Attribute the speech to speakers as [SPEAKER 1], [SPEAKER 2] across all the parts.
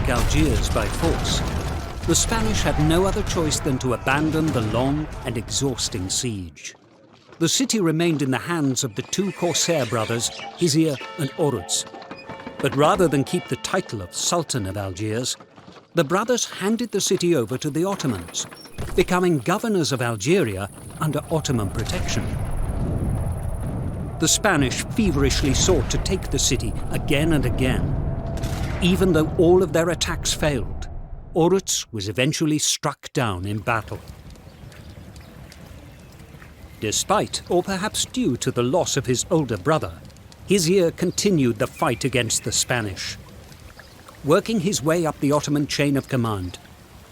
[SPEAKER 1] take Algiers by force, the Spanish had no other choice than to abandon the long and exhausting siege. The city remained in the hands of the two corsair brothers, Hizir and Oruç. But rather than keep the title of Sultan of Algiers, the brothers handed the city over to the Ottomans, becoming governors of Algeria under Ottoman protection. The Spanish feverishly sought to take the city again and again. Even though all of their attacks failed, Oruç was eventually struck down in battle. Despite, or perhaps due to the loss of his older brother, Hizir continued the fight against the Spanish. Working his way up the Ottoman chain of command,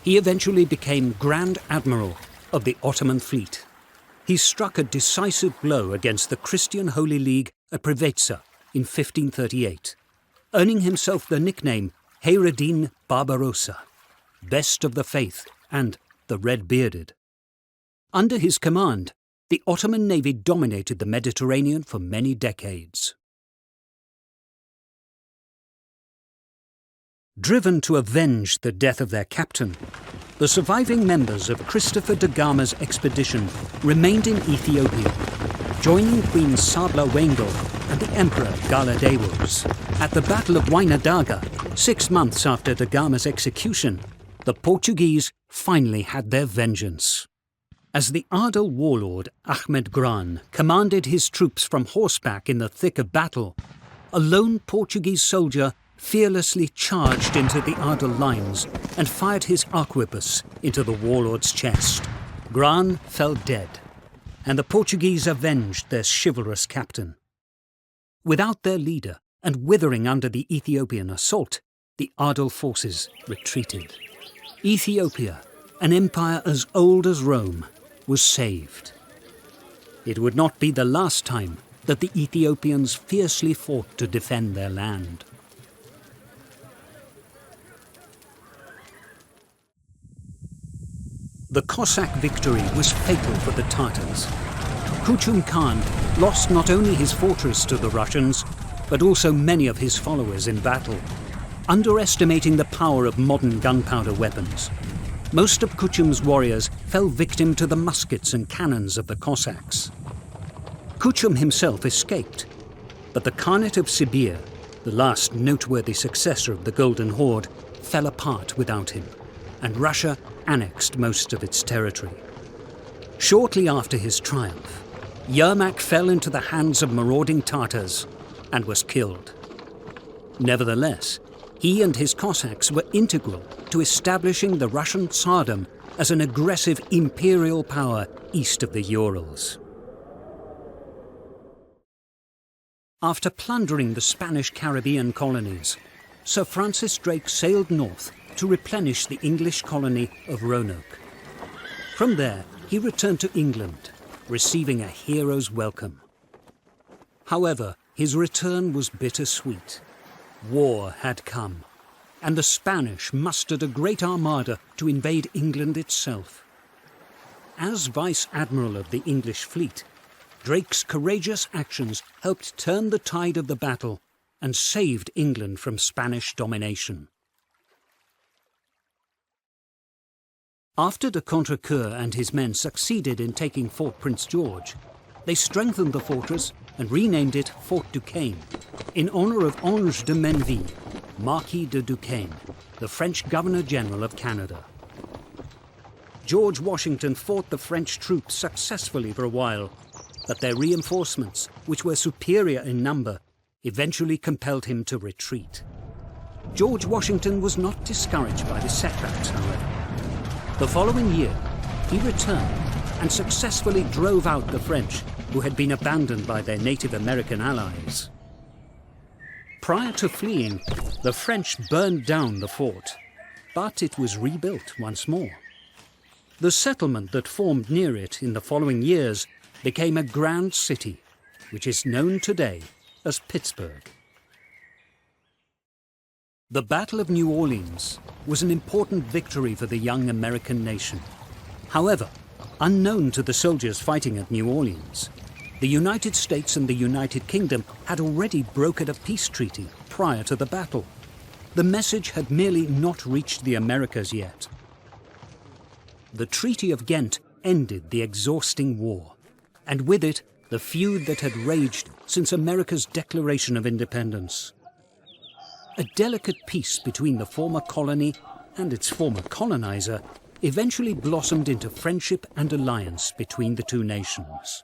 [SPEAKER 1] he eventually became Grand Admiral of the Ottoman fleet. He struck a decisive blow against the Christian Holy League at Preveza in 1538, earning himself the nickname Hayreddin Barbarossa, Best of the Faith and the Red-Bearded. Under his command, the Ottoman navy dominated the Mediterranean for many decades. Driven to avenge the death of their captain, the surviving members of Christopher de Gama's expedition remained in Ethiopia, joining Queen Sabla Wengel and the Emperor Galadewos. At the Battle of Wainadaga, 6 months after de Gama's execution, the Portuguese finally had their vengeance. As the Adal warlord Ahmed Gran commanded his troops from horseback in the thick of battle, a lone Portuguese soldier fearlessly charged into the Adal lines and fired his arquebus into the warlord's chest. Gran fell dead, and the Portuguese avenged their chivalrous captain. Without their leader and withering under the Ethiopian assault, the Adal forces retreated. Ethiopia, an empire as old as Rome, was saved. It would not be the last time that the Ethiopians fiercely fought to defend their land. The Cossack victory was fatal for the Tatars. Kuchum Khan lost not only his fortress to the Russians, but also many of his followers in battle, underestimating the power of modern gunpowder weapons. Most of Kuchum's warriors fell victim to the muskets and cannons of the Cossacks. Kuchum himself escaped, but the Khanate of Sibir, the last noteworthy successor of the Golden Horde, fell apart without him, and Russia annexed most of its territory. Shortly after his triumph, Yermak fell into the hands of marauding Tatars and was killed. Nevertheless, he and his Cossacks were integral to establishing the Russian Tsardom as an aggressive imperial power east of the Urals. After plundering the Spanish Caribbean colonies, Sir Francis Drake sailed north to replenish the English colony of Roanoke. From there, he returned to England, receiving a hero's welcome. However, his return was bittersweet. War had come, and the Spanish mustered a great armada to invade England itself. As Vice Admiral of the English fleet, Drake's courageous actions helped turn the tide of the battle and saved England from Spanish domination. After de Contrecoeur and his men succeeded in taking Fort Prince George, they strengthened the fortress and renamed it Fort Duquesne, in honor of Ange de Menville, Marquis de Duquesne, the French Governor-General of Canada. George Washington fought the French troops successfully for a while, but their reinforcements, which were superior in number, eventually compelled him to retreat. George Washington was not discouraged by the setbacks, however. The following year, he returned and successfully drove out the French, who had been abandoned by their Native American allies. Prior to fleeing, the French burned down the fort, but it was rebuilt once more. The settlement that formed near it in the following years became a grand city, which is known today as Pittsburgh. The Battle of New Orleans was an important victory for the young American nation. However, unknown to the soldiers fighting at New Orleans, the United States and the United Kingdom had already brokered a peace treaty prior to the battle. the message had merely not reached the Americas yet. The Treaty of Ghent ended the exhausting war, and with it, the feud that had raged since America's declaration of independence. A delicate peace between the former colony and its former colonizer eventually blossomed into friendship and alliance between the two nations.